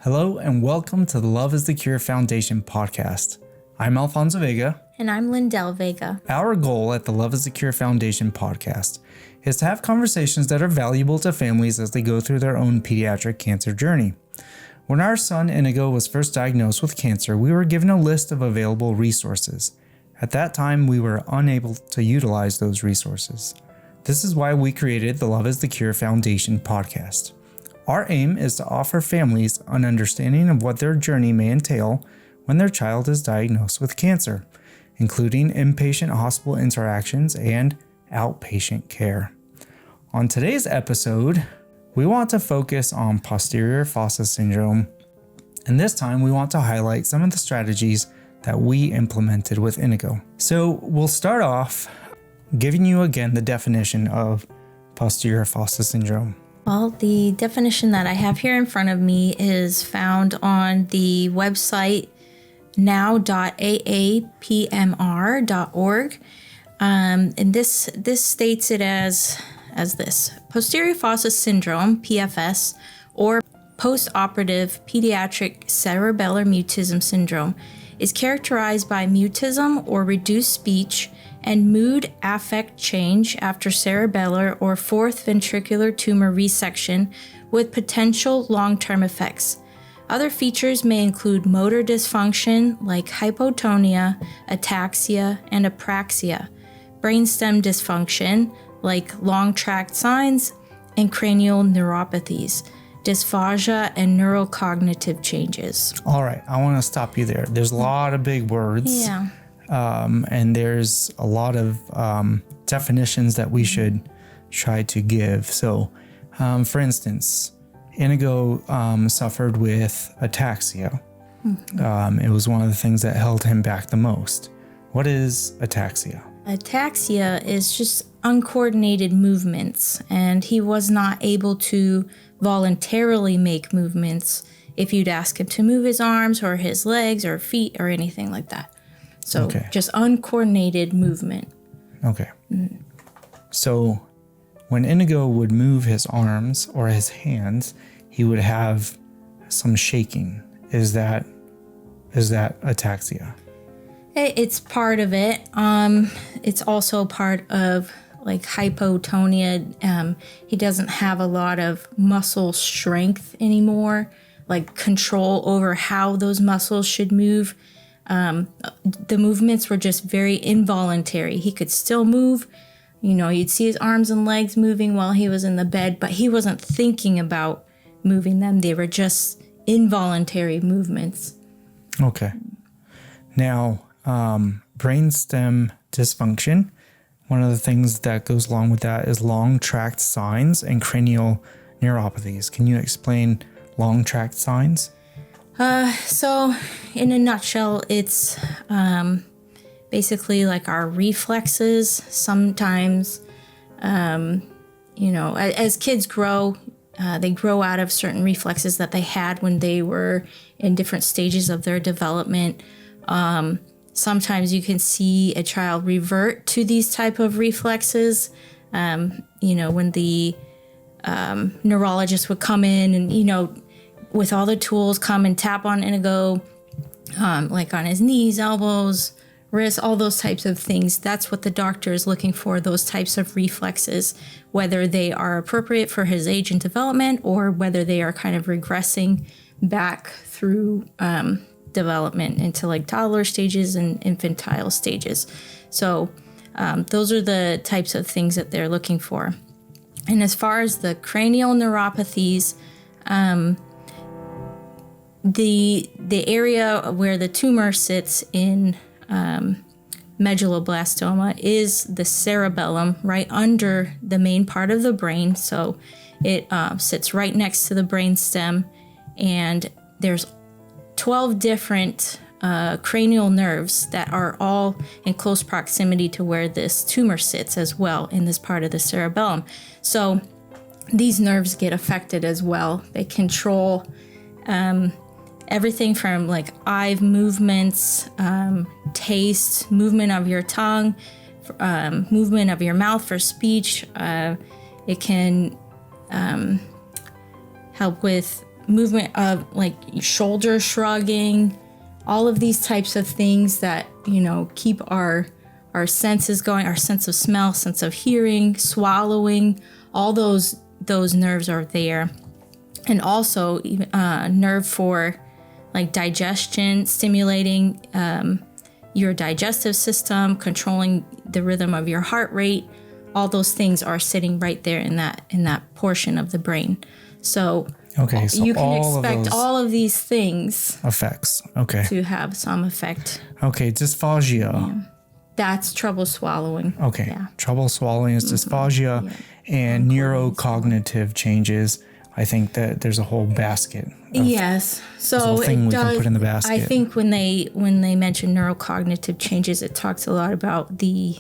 Hello and welcome to the Love is the Cure Foundation podcast. I'm Alfonso Vega. And I'm Lyndell Vega. Our goal at the Love is the Cure Foundation podcast is to have conversations that are valuable to families as they go through their own pediatric cancer journey. When our son Inigo was first diagnosed with cancer, we were given a list of available resources. At that time, we were unable to utilize those resources. This is why we created the Love is the Cure Foundation podcast. Our aim is to offer families an understanding of what their journey may entail when their child is diagnosed with cancer, including inpatient hospital interactions and outpatient care. On today's episode, we want to focus on posterior fossa syndrome, and this time we want to highlight some of the strategies that we implemented with Inigo. So we'll start off giving you again the definition of posterior fossa syndrome. Well, the definition that I have here in front of me is found on the website now.aapmr.org. And this states it as this. Posterior Fossa Syndrome, PFS, or postoperative pediatric cerebellar mutism syndrome, is characterized by mutism or reduced speech and mood affect change after cerebellar or fourth ventricular tumor resection with potential long-term effects. Other features may include motor dysfunction like hypotonia, ataxia, and apraxia, brainstem dysfunction like long tract signs, and cranial neuropathies, dysphagia, and neurocognitive changes. All right, I want to stop you there. There's a lot of big words. Yeah. And there's a lot of definitions that we should try to give. So, for instance, Inigo suffered with ataxia. It was one of the things that held him back the most. What is ataxia? Ataxia is just uncoordinated movements, and he was not able to voluntarily make movements if you'd ask him to move his arms or his legs or feet or anything like that. So just uncoordinated movement. Okay. So when Inigo would move his arms or his hands, he would have some shaking. Is that ataxia? It's part of it. It's also part of like hypotonia. He doesn't have a lot of muscle strength anymore, like control over how those muscles should move. The movements were just very involuntary. He could still move, you'd see his arms and legs moving while he was in the bed, but he wasn't thinking about moving them. They were just involuntary movements. Okay. Now, brainstem dysfunction. One of the things that goes along with that is long tract signs and cranial neuropathies. Can you explain long tract signs? So in a nutshell, it's basically like our reflexes. Sometimes, as kids grow, they grow out of certain reflexes that they had when they were in different stages of their development. Sometimes you can see a child revert to these type of reflexes, when the neurologist would come in and, with all the tools, come and tap on Inigo, like on his knees, elbows, wrists, all those types of things. That's what the doctor is looking for, those types of reflexes, whether they are appropriate for his age and development or whether they are kind of regressing back through development into like toddler stages and infantile stages. So those are the types of things that they're looking for. And as far as the cranial neuropathies, the area where the tumor sits in medulloblastoma is the cerebellum, right under the main part of the brain. So it sits right next to the brainstem, and there's 12 different cranial nerves that are all in close proximity to where this tumor sits as well in this part of the cerebellum. So these nerves get affected as well. They control everything from like eye movements, taste, movement of your tongue, movement of your mouth for speech. It can help with movement of like shoulder shrugging, all of these types of things that, keep our senses going, our sense of smell, sense of hearing, swallowing, all those nerves are there. And also nerve for like digestion, stimulating your digestive system, controlling the rhythm of your heart rate. All those things are sitting right there in that portion of the brain. So you can expect all of these things effects to have some effect. Dysphagia. That's trouble swallowing. Trouble swallowing is dysphagia. And neurocognitive changes. I think that there's a whole basket. Yes. So thing we can put in the basket. I think when they mention neurocognitive changes, it talks a lot about the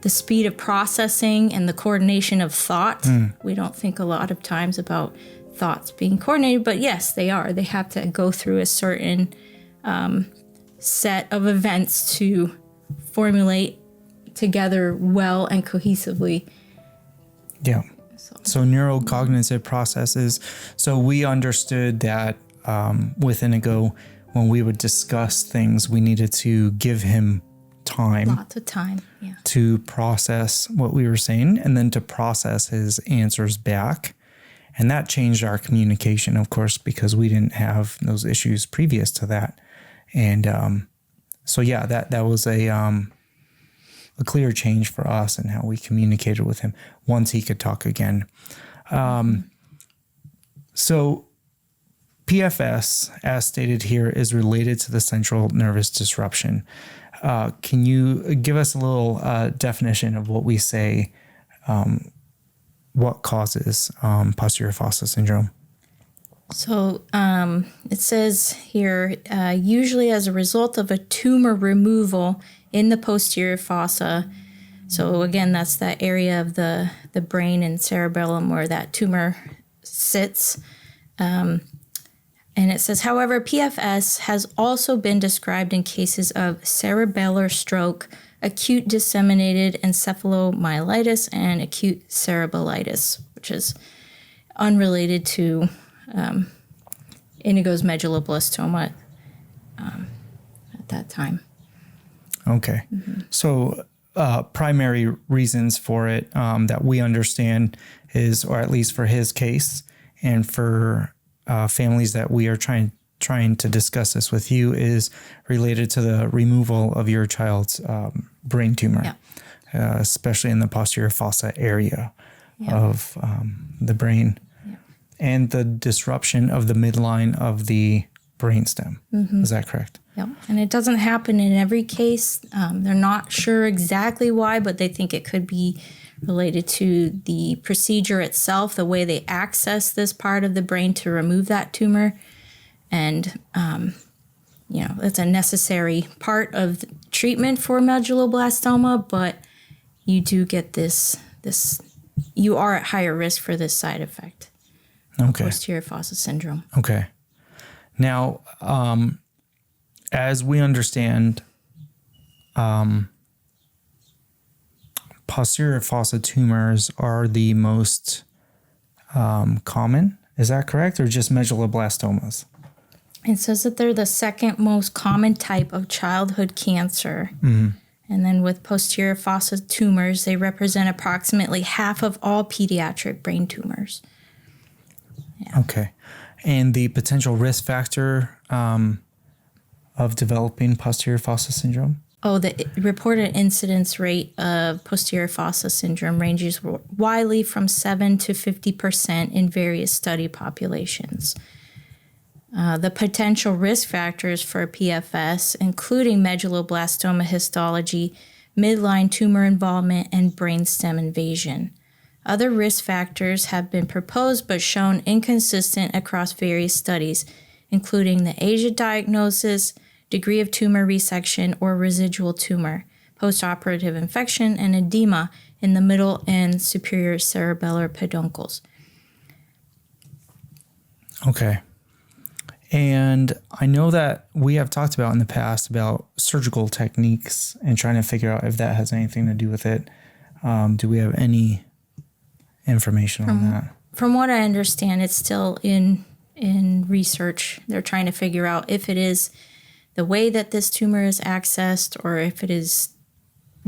speed of processing and the coordination of thought. We don't think a lot of times about thoughts being coordinated, but yes, they are. They have to go through a certain set of events to formulate together well and cohesively. Yeah. So neurocognitive processes. So we understood that with Inigo, when we would discuss things, we needed to give him time. Lots of time, yeah. To process what we were saying and then to process his answers back. And that changed our communication, of course, because we didn't have those issues previous to that. And that was a clear change for us in how we communicated with him once he could talk again. So PFS, as stated here, is related to the central nervous disruption. Can you give us a little definition of what we say, what causes posterior fossa syndrome? So it says here, usually as a result of a tumor removal in the posterior fossa. So again, that's that area of the brain and cerebellum where that tumor sits. And it says, however, PFS has also been described in cases of cerebellar stroke, acute disseminated encephalomyelitis, and acute cereballitis, which is unrelated to Inigo's medulloblastoma at that time. Okay. Mm-hmm. So primary reasons for it that we understand is, or at least for his case and for families that we are trying to discuss this with you, is related to the removal of your child's brain tumor, especially in the posterior fossa area of the brain, and the disruption of the midline of the brainstem. Mm-hmm. Is that correct? Yep. And it doesn't happen in every case. They're not sure exactly why, but they think it could be related to the procedure itself, the way they access this part of the brain to remove that tumor. And, it's a necessary part of the treatment for medulloblastoma, but you do get this, you are at higher risk for this side effect. Okay. Posterior fossa syndrome. Okay. Now, as we understand, posterior fossa tumors are the most common. Is that correct? Or just medulloblastomas? It says that they're the second most common type of childhood cancer. Mm-hmm. And then with posterior fossa tumors, they represent approximately half of all pediatric brain tumors. Yeah. Okay. And the potential risk factor of developing posterior fossa syndrome? Oh, the reported incidence rate of posterior fossa syndrome ranges widely from 7 to 50% in various study populations. The potential risk factors for PFS, including medulloblastoma histology, midline tumor involvement, and brainstem invasion. Other risk factors have been proposed but shown inconsistent across various studies, including the age of diagnosis, degree of tumor resection or residual tumor, postoperative infection, and edema in the middle and superior cerebellar peduncles. Okay. And I know that we have talked about in the past about surgical techniques and trying to figure out if that has anything to do with it. Do we have any information on that? From what I understand, it's still in in research. They're trying to figure out if it is the way that this tumor is accessed or if it is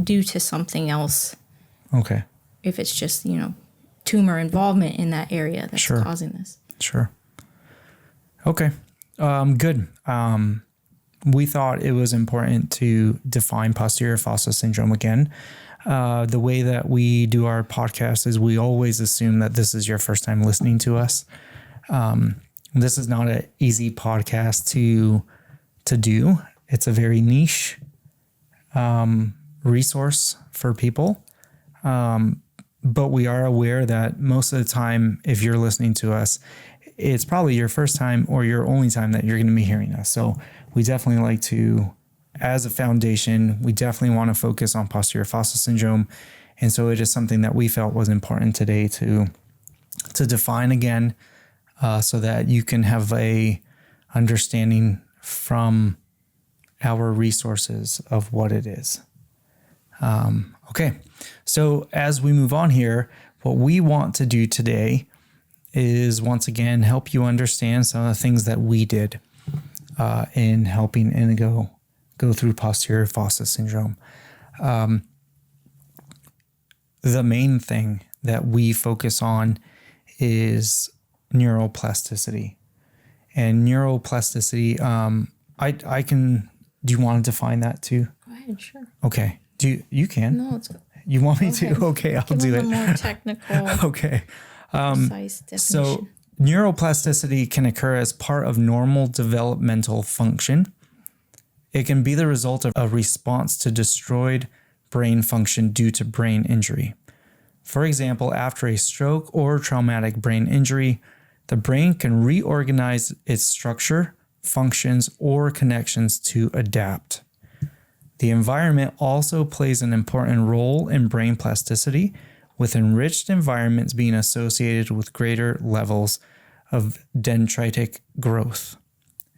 due to something else. Okay. If it's just, tumor involvement in that area that's causing this. Sure. Okay. Good. We thought it was important to define posterior fossa syndrome again. The way that we do our podcast is we always assume that this is your first time listening to us. This is not an easy podcast to do. It's a very niche resource for people. But we are aware that most of the time, if you're listening to us, it's probably your first time or your only time that you're going to be hearing us. So we definitely like to, as a foundation, we definitely want to focus on posterior fossa syndrome. And so it is something that we felt was important today to define again, so that you can have a understanding from our resources of what it is. Okay. So as we move on here, what we want to do today is once again help you understand some of the things that we did in helping Inigo go through posterior fossa syndrome. The main thing that we focus on is neuroplasticity. And neuroplasticity, I can, do you want to define that too? Go ahead, sure. Okay. You can? No, it's good. You want me to? Okay, I'll do it. More technical, Okay. precise definition. So neuroplasticity can occur as part of normal developmental function. It can be the result of a response to destroyed brain function due to brain injury. For example, after a stroke or traumatic brain injury, the brain can reorganize its structure, functions, or connections to adapt. The environment also plays an important role in brain plasticity, with enriched environments being associated with greater levels of dendritic growth.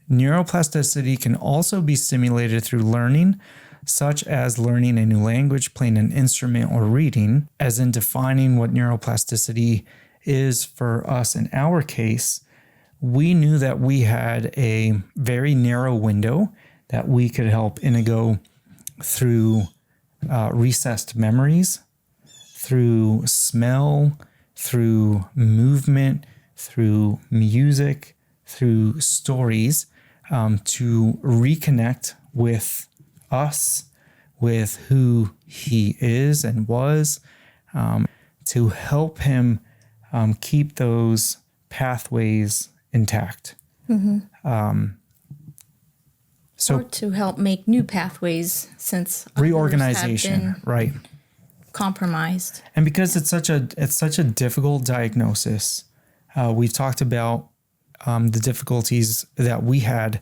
Neuroplasticity can also be stimulated through learning, such as learning a new language, playing an instrument, or reading. As in defining what neuroplasticity is for us in our case, we knew that we had a very narrow window that we could help Inigo through recessed memories, through smell, through movement, through music, through stories, to reconnect with us, with who he is and was, to help him keep those pathways intact. Mm-hmm. Or to help make new pathways, since reorganization, have been right? Compromised. And because it's such a difficult diagnosis, we've talked about the difficulties that we had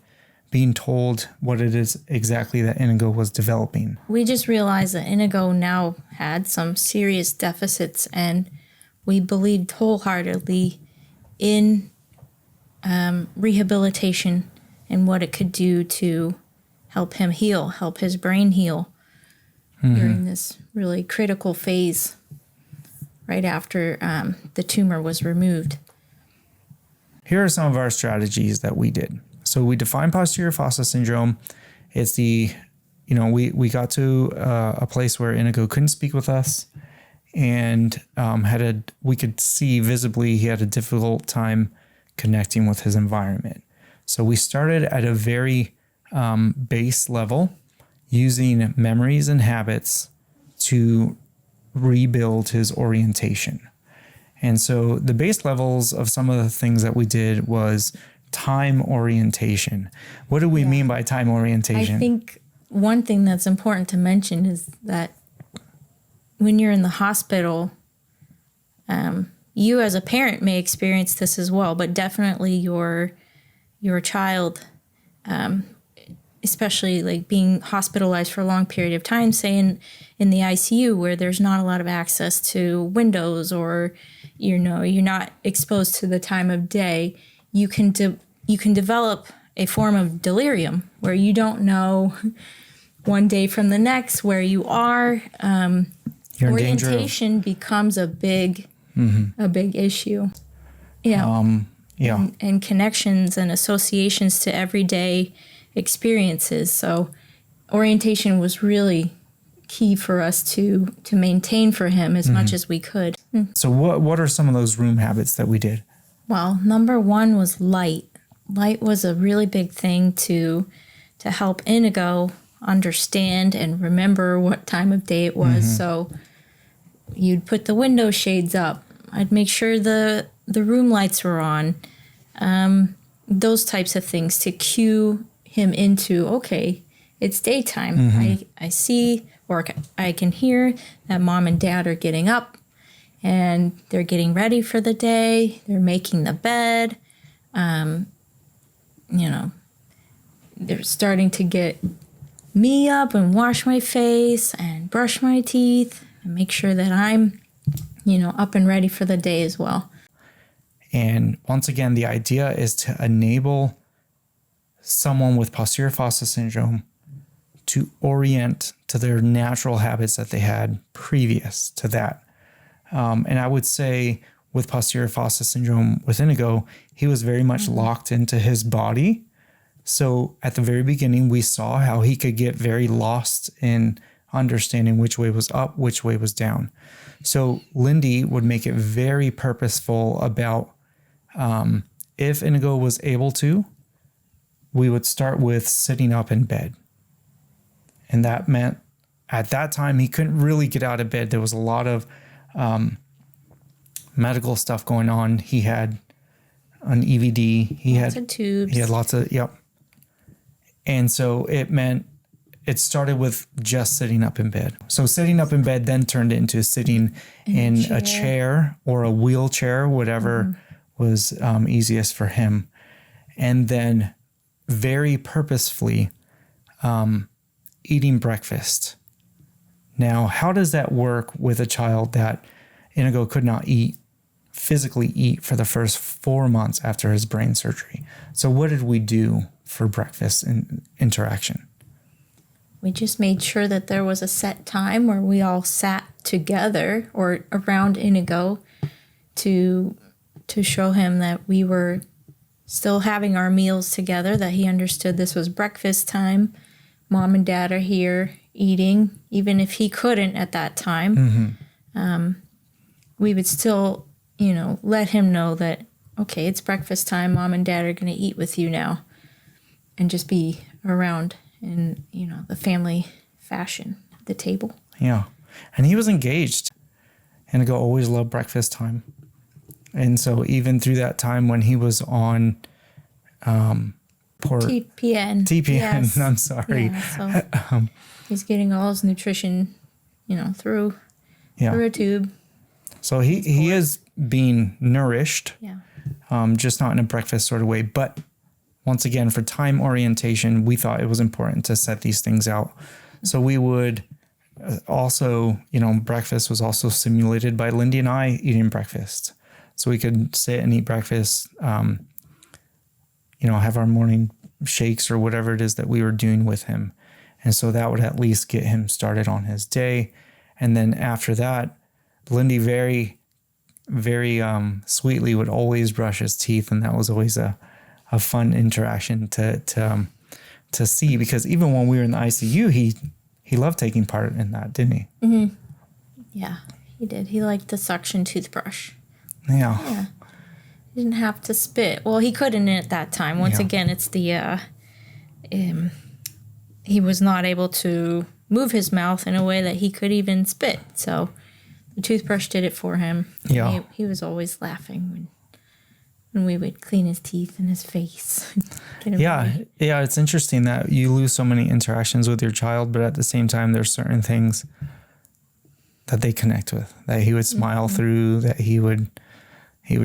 being told what it is exactly that Inigo was developing. We just realized that Inigo now had some serious deficits, and we believed wholeheartedly in rehabilitation and what it could do to help him heal, help his brain heal during this really critical phase right after the tumor was removed. Here are some of our strategies that we did. So we defined posterior fossa syndrome. It's we got to a place where Inigo couldn't speak with us, and we could see visibly he had a difficult time connecting with his environment. So we started at a very base level, using memories and habits to rebuild his orientation. And so the base levels of some of the things that we did was time orientation. What do we mean by time orientation? I think one thing that's important to mention is that when you're in the hospital, you as a parent may experience this as well, but definitely your child, especially like being hospitalized for a long period of time, say in the ICU where there's not a lot of access to windows, or you're not exposed to the time of day, you can develop a form of delirium where you don't know one day from the next where you are. Orientation becomes a big issue. Yeah. and connections and associations to everyday experiences. So orientation was really key for us to maintain for him as much as we could. So what are some of those room habits that we did? Well, number one was light. Light was a really big thing to help Inigo understand and remember what time of day it was. So you'd put the window shades up. I'd make sure the room lights were on. Those types of things to cue him into, okay, it's daytime. I see, or I can hear that mom and dad are getting up and they're getting ready for the day. They're making the bed. They're starting to get me up and wash my face and brush my teeth and make sure that I'm, up and ready for the day as well. And once again, the idea is to enable someone with posterior fossa syndrome to orient to their natural habits that they had previous to that. And I would say with posterior fossa syndrome with Inigo, he was very much locked into his body. So at the very beginning, we saw how he could get very lost in understanding which way was up, which way was down. So Lindy would make it very purposeful about if Inigo was able to, we would start with sitting up in bed. And that meant at that time, he couldn't really get out of bed. There was a lot of medical stuff going on. He had an EVD. He had tubes. He had lots of, And so it meant it started with just sitting up in bed. So sitting up in bed then turned into sitting in a chair or a wheelchair, whatever was easiest for him. And then very purposefully eating breakfast. Now, how does that work with a child that Inigo could not physically eat for the first 4 months after his brain surgery? So what did we do for breakfast and interaction? We just made sure that there was a set time where we all sat together or around Inigo to show him that we were still having our meals together, that he understood this was breakfast time. Mom and dad are here eating, even if he couldn't at that time. We would still, let him know that, okay, it's breakfast time. Mom and dad are going to eat with you now, and just be around in, the family fashion at the table. Yeah. And he was engaged. Inigo always loved breakfast time. And so even through that time when he was on TPN. Yes. I'm sorry. Yeah, so he's getting all his nutrition, through a tube. So he is being nourished, just not in a breakfast sort of way. But once again, for time orientation, we thought it was important to set these things out. So we would also, breakfast was also simulated by Lindy and I eating breakfast. So we could sit and eat breakfast, have our morning shakes or whatever it is that we were doing with him. And so that would at least get him started on his day. And then after that, Lindy very, very sweetly would always brush his teeth. And that was always a fun interaction to see, because even when we were in the ICU, he loved taking part in that, didn't he? Mm-hmm. Yeah, he did. He liked the suction toothbrush. Yeah. He didn't have to spit. Well, he couldn't at that time. Once again, it's the he was not able to move his mouth in a way that he could even spit. So the toothbrush did it for him. Yeah. He was always laughing when we would clean his teeth and his face. Ready. Yeah. It's interesting that you lose so many interactions with your child, but at the same time, there's certain things that they connect with, that he would smile through, that he would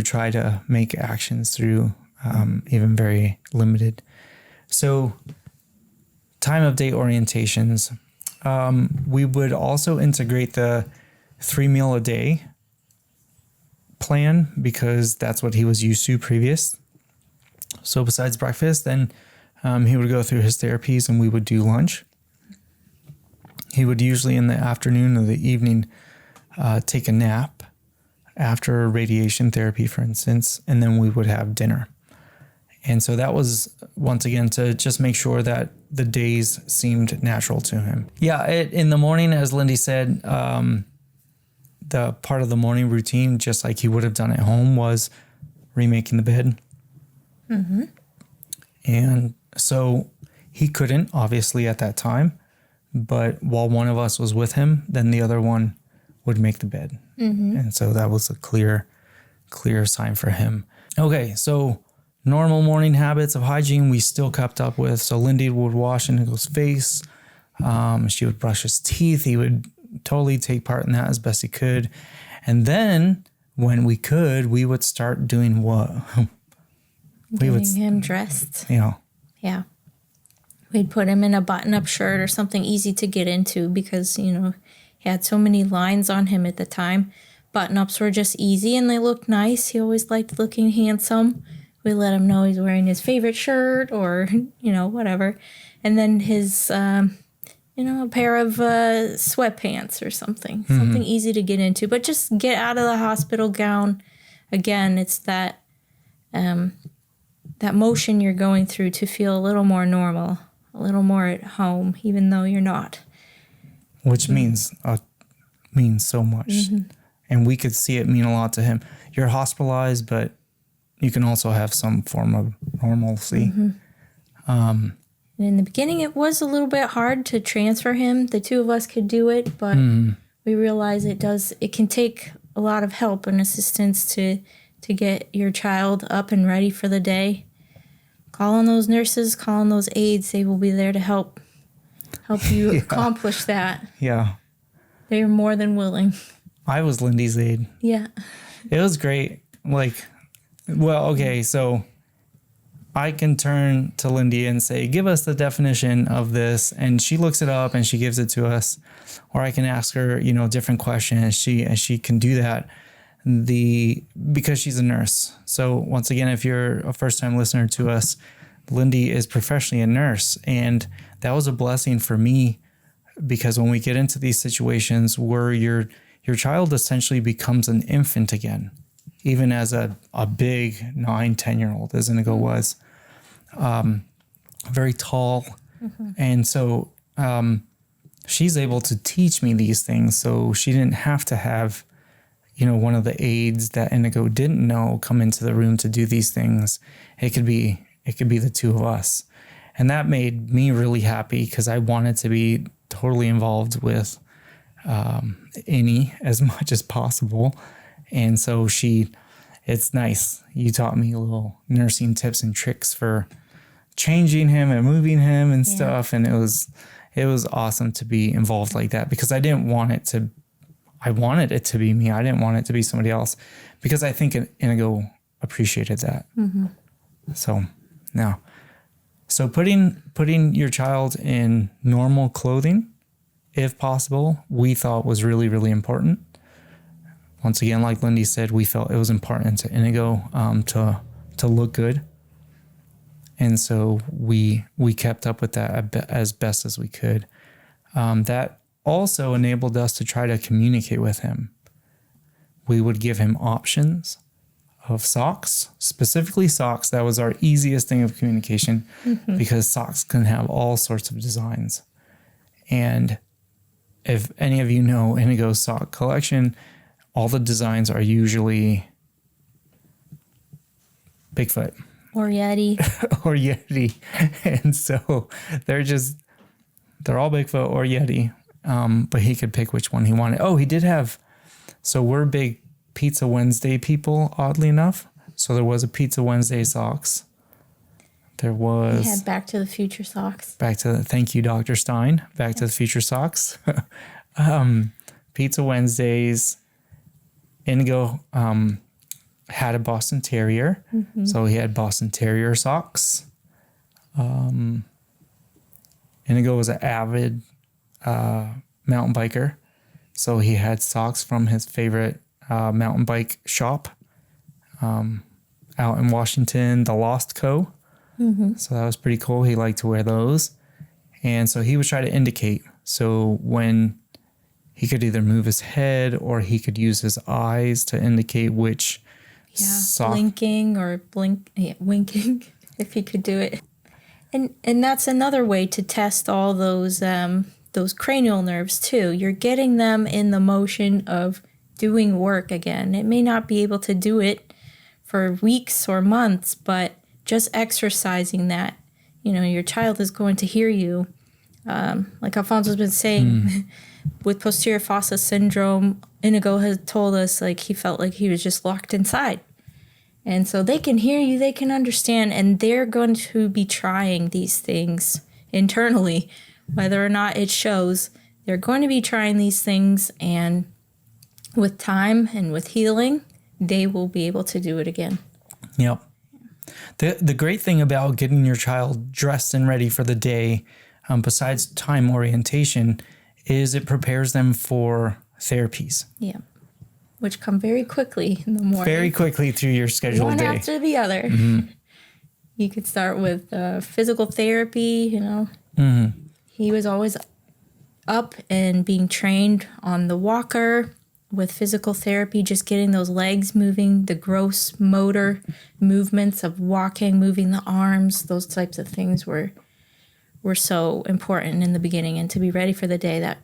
try to make actions through, even very limited. So time of day orientations. We would also integrate the 3 meal a day plan, because that's what he was used to previous. So besides breakfast, then he would go through his therapies and we would do lunch. He would usually in the afternoon or the evening take a nap after radiation therapy, for instance, and then we would have dinner. And so that was, once again, to just make sure that the days seemed natural to him. Yeah, in the morning, as Lindy said, the part of the morning routine, just like he would have done at home, was remaking the bed. Mm-hmm. And so he couldn't, obviously, at that time. But while one of us was with him, then the other one would make the bed. Mm-hmm. And so that was a clear sign for him. Okay, so normal morning habits of hygiene we still kept up with. So Lindy would wash Inigo's face. She would brush his teeth. He would totally take part in that as best he could. And then when we could, we would start doing what? Getting him dressed. Yeah. Yeah. We'd put him in a button-up shirt or something easy to get into because, he had so many lines on him at the time. Button-ups were just easy and they looked nice. He always liked looking handsome. We let him know he's wearing his favorite shirt or, whatever. And then his, a pair of sweatpants or something. Mm-hmm. Something easy to get into. But just get out of the hospital gown. Again, it's that motion you're going through to feel a little more normal, a little more at home, even though you're not. Which means so much. Mm-hmm. And we could see it mean a lot to him. You're hospitalized, but you can also have some form of normalcy. Mm-hmm. And in the beginning, it was a little bit hard to transfer him. The two of us could do it, but we realize it can take a lot of help and assistance to get your child up and ready for the day. Call on those nurses, call on those aides. They will be there to help you accomplish that. Yeah. They are more than willing. I was Lindy's aide. Yeah. It was great. So I can turn to Lindy and say, give us the definition of this. And she looks it up and she gives it to us. Or I can ask her, different questions. And she can do that because she's a nurse. So once again, if you're a first-time listener to us, Lindy is professionally a nurse. And that was a blessing for me because when we get into these situations where your child essentially becomes an infant again, even as a big 9-10-year-old, as Inigo was, very tall. Mm-hmm. And so she's able to teach me these things. So she didn't have to have, one of the aides that Inigo didn't know come into the room to do these things. It could be the two of us. And that made me really happy because I wanted to be totally involved with Innie as much as possible. And so it's nice. You taught me little nursing tips and tricks for changing him and moving him and stuff. And it was awesome to be involved like that because I wanted it to be me. I didn't want it to be somebody else because I think Inigo appreciated that. Mm-hmm. So putting your child in normal clothing, if possible, we thought was really, really important. Once again, like Lindy said, we felt it was important to Inigo to look good. And so we kept up with that as best as we could. That also enabled us to try to communicate with him. We would give him options of socks, specifically socks. That was our easiest thing of communication because socks can have all sorts of designs. And if any of you know Inigo's sock collection, all the designs are usually Bigfoot. Or Yeti. Or Yeti. And so they're all Bigfoot or Yeti. But he could pick which one he wanted. Oh, he did have, so we're big Pizza Wednesday people, oddly enough. So there was a Pizza Wednesday socks. There was. He had Back to the Future socks. Thank you, Dr. Stein. Back to the Future socks. Pizza Wednesdays. Inigo had a Boston Terrier. Mm-hmm. So he had Boston Terrier socks. Inigo was an avid mountain biker. So he had socks from his favorite mountain bike shop out in Washington, the Lost Co. Mm-hmm. So that was pretty cool. He liked to wear those. And so he would try to indicate. So when he could either move his head or he could use his eyes to indicate which sock. Blinking or winking. if he could do it. And that's another way to test all those cranial nerves too. You're getting them in the motion of doing work again. It may not be able to do it for weeks or months, but just exercising that, your child is going to hear you. Like Alfonso's been saying, with posterior fossa syndrome, Inigo has told us like he felt like he was just locked inside. And so they can hear you, they can understand, and they're going to be trying these things internally, whether or not it shows. They're going to be trying these things, and with time and with healing, they will be able to do it again. Yep. The great thing about getting your child dressed and ready for the day, besides time orientation, is it prepares them for therapies. Yeah. Which come very quickly in the morning. Very quickly through your scheduled day. One after the other. Mm-hmm. You could start with physical therapy, Mm-hmm. He was always up and being trained on the walker with physical therapy, just getting those legs moving, the gross motor movements of walking, moving the arms, those types of things were so important in the beginning. And to be ready for the day, that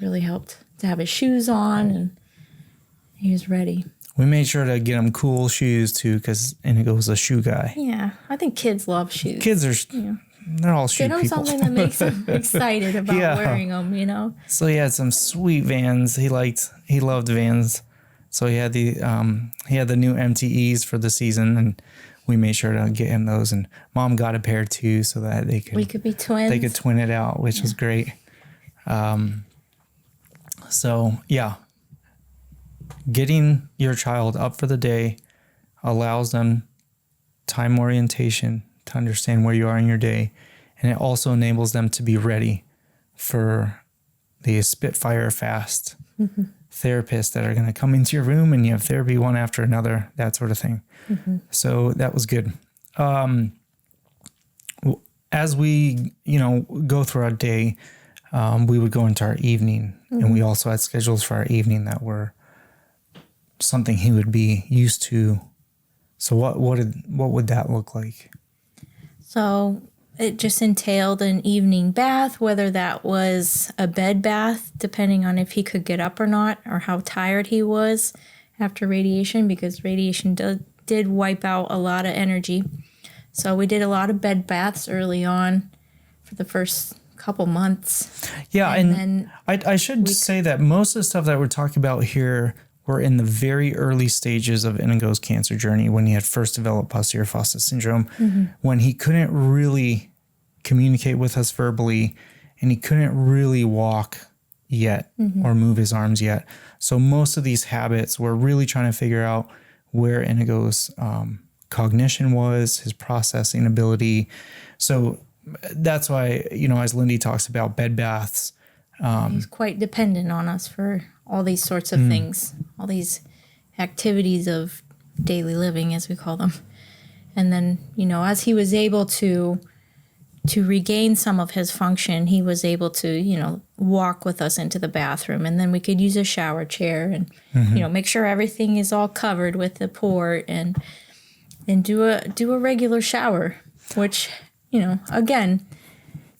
really helped. To have his shoes on, and he was ready. We made sure to get him cool shoes too, because Inigo was a shoe guy. Yeah, I think kids love shoes. Kids are, they're all shoe people. Get him something that makes them excited about wearing them, So he had some sweet Vans. He loved Vans. So he had the new MTEs for the season, and we made sure to get him those. And Mom got a pair too, so that we could be twins. They could twin it out, which was great. So yeah, getting your child up for the day allows them time orientation to understand where you are in your day. And it also enables them to be ready for the Spitfire fast therapists that are going to come into your room, and you have therapy one after another, that sort of thing. Mm-hmm. So that was good. As we, go through our day, we would go into our evening, and we also had schedules for our evening that were something he would be used to. So what would that look like? So it just entailed an evening bath, whether that was a bed bath, depending on if he could get up or not, or how tired he was after radiation, because radiation did wipe out a lot of energy. So we did a lot of bed baths early on for the first couple months. Yeah, and I should say that most of the stuff that we're talking about here were in the very early stages of Inigo's cancer journey, when he had first developed posterior fossa syndrome, when he couldn't really communicate with us verbally, and he couldn't really walk yet or move his arms yet. So most of these habits, we're really trying to figure out where Inigo's cognition was, his processing ability. So that's why, as Lindy talks about bed baths, he's quite dependent on us for all these sorts of things, all these activities of daily living, as we call them. And then, as he was able to regain some of his function, he was able to, walk with us into the bathroom, and then we could use a shower chair and, make sure everything is all covered with the port, and do a regular shower, which, again,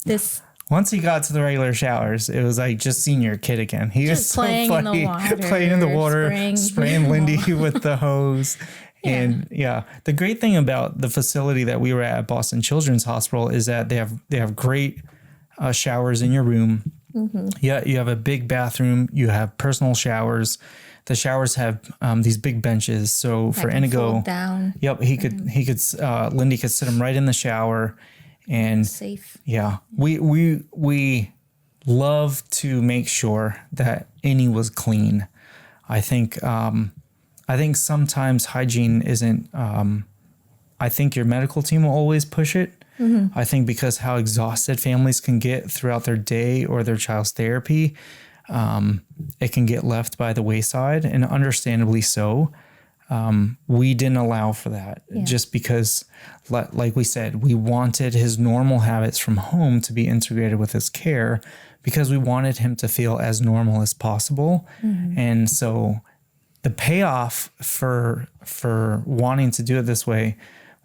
this... Once he got to the regular showers, it was like just seeing your kid again. He was so funny. Playing in the water, spraying Lindy with the hose. Yeah. And the great thing about the facility that we were at Boston Children's Hospital is that they have great showers in your room. Yeah, you have a big bathroom. You have personal showers. The showers have these big benches. So for Inigo, yep, Lindy could sit him right in the shower. And safe. Yeah, we love to make sure that Innie was clean. I think sometimes hygiene isn't. I think your medical team will always push it. I think because how exhausted families can get throughout their day or their child's therapy, it can get left by the wayside, and understandably so. We didn't allow for that just because, like we said, we wanted his normal habits from home to be integrated with his care, because we wanted him to feel as normal as possible. And so the payoff for wanting to do it this way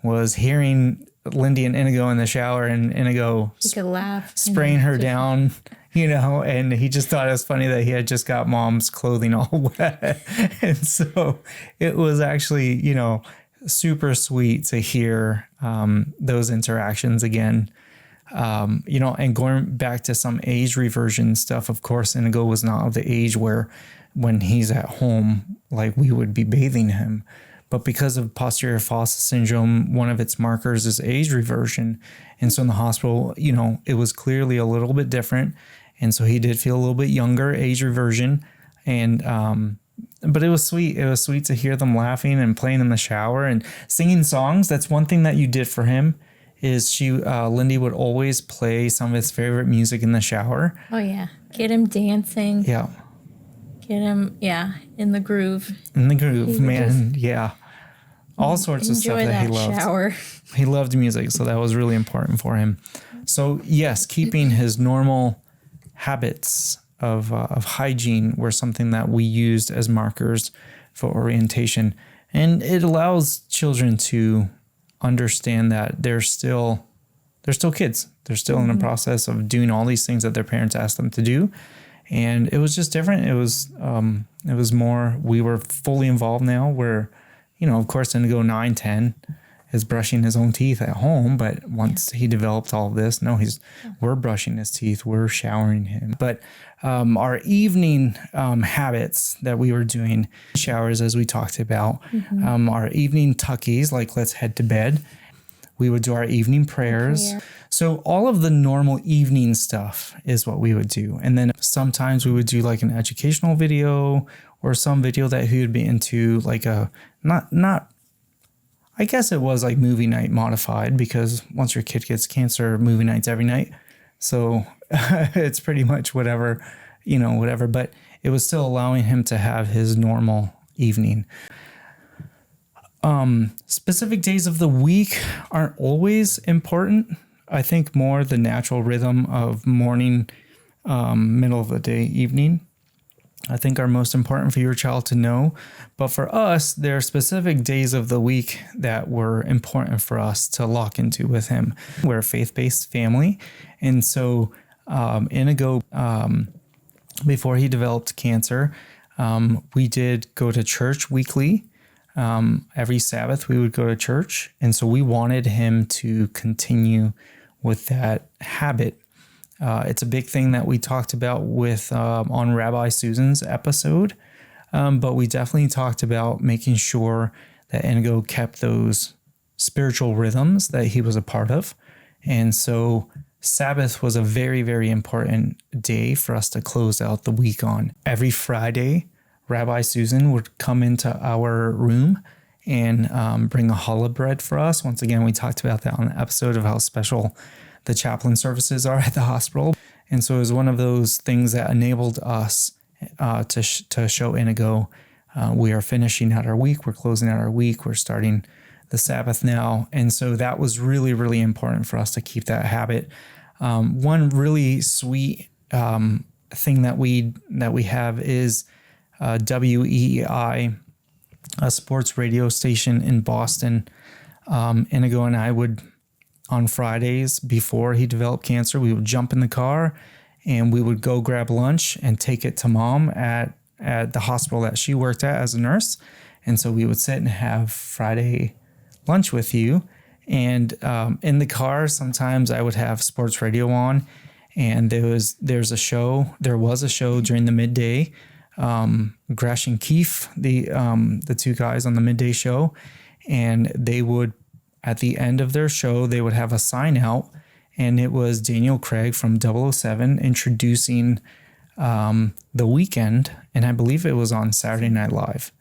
was hearing Lindy and Inigo in the shower, and Inigo He could laugh. spraying her down, and he just thought it was funny that he had just got mom's clothing all wet. And so it was actually, super sweet to hear those interactions again. And going back to some age reversion stuff, of course, Inigo was not of the age where when he's at home, like we would be bathing him. But because of posterior fossa syndrome, one of its markers is age reversion. And so in the hospital, it was clearly a little bit different. And so he did feel a little bit younger, age reversion. And, but it was sweet. It was sweet to hear them laughing and playing in the shower and singing songs. That's one thing that you did for him is Lindy would always play some of his favorite music in the shower. Oh, yeah. Get him dancing. Yeah. Get him, in the groove. In the groove, man. Yeah. All sorts of stuff that he loved. Shower. He loved music, so that was really important for him. So, yes, keeping his normal habits of hygiene were something that we used as markers for orientation. And it allows children to understand that they're still kids. They're still in the process of doing all these things that their parents asked them to do. And it was just different. It was more, we were fully involved now where, of course, Inigo 9, 10 is brushing his own teeth at home. But once he developed all of this, we're brushing his teeth, we're showering him. But our evening habits that we were doing, showers, as we talked about, our evening tuckies, like let's head to bed. We would do our evening prayers. So all of the normal evening stuff is what we would do. And then sometimes we would do like an educational video or some video that he would be into, like I guess it was like movie night modified, because once your kid gets cancer, movie night's every night. So it's pretty much whatever. But it was still allowing him to have his normal evening. Specific days of the week aren't always important. I think more the natural rhythm of morning, middle of the day, evening, I think are most important for your child to know. But for us, there are specific days of the week that were important for us to lock into with him. We're a faith-based family. And so Inigo, before he developed cancer, we did go to church weekly. Every Sabbath we would go to church. And so we wanted him to continue with that habit. It's a big thing that we talked about with on Rabbi Susan's episode. But we definitely talked about making sure that Inigo kept those spiritual rhythms that he was a part of. And so Sabbath was a very, very important day for us to close out the week on. Every Friday, Rabbi Susan would come into our room and bring a challah bread for us. Once again, we talked about that on the episode of how special the chaplain services are at the hospital. And so it was one of those things that enabled us to show Inigo, we are finishing out our week, we're closing out our week, we're starting the Sabbath now. And so that was really, really important for us to keep that habit. One really sweet thing that we have is WEEI, a sports radio station in Boston. Inigo and I would, on Fridays before he developed cancer, we would jump in the car and we would go grab lunch and take it to mom at the hospital that she worked at as a nurse. And so we would sit and have Friday lunch with you. And in the car, sometimes I would have sports radio on, and there was a show during the midday. Gresh and Keefe, the two guys on the midday show, and they would, at the end of their show, they would have a sign out, and it was Daniel Craig from 007 introducing The Weeknd, and I believe it was on Saturday Night Live.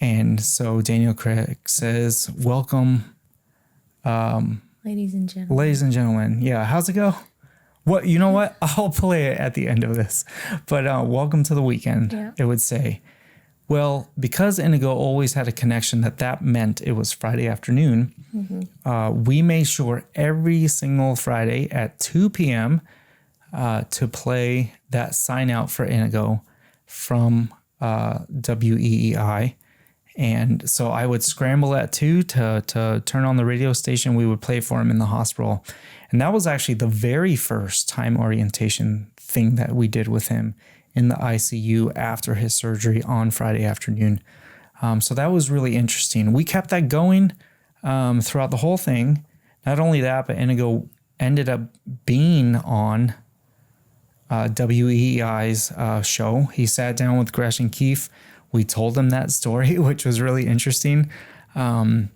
And so Daniel Craig says, "Welcome, ladies and gentlemen." Ladies and gentlemen, yeah. How's it go? What, you know what? I'll play it at the end of this. But welcome to the weekend, yeah. It would say. Well, because Inigo always had a connection that meant it was Friday afternoon, we made sure every single Friday at 2 p.m. To play that sign out for Inigo from WEEI. And so I would scramble at 2 to turn on the radio station. We would play for him in the hospital. And that was actually the very first time orientation thing that we did with him in the ICU after his surgery on Friday afternoon. So that was really interesting. We kept that going throughout the whole thing. Not only that, but Inigo ended up being on WEEI's show. He sat down with Gresh and Keefe. We told him that story, which was really interesting. He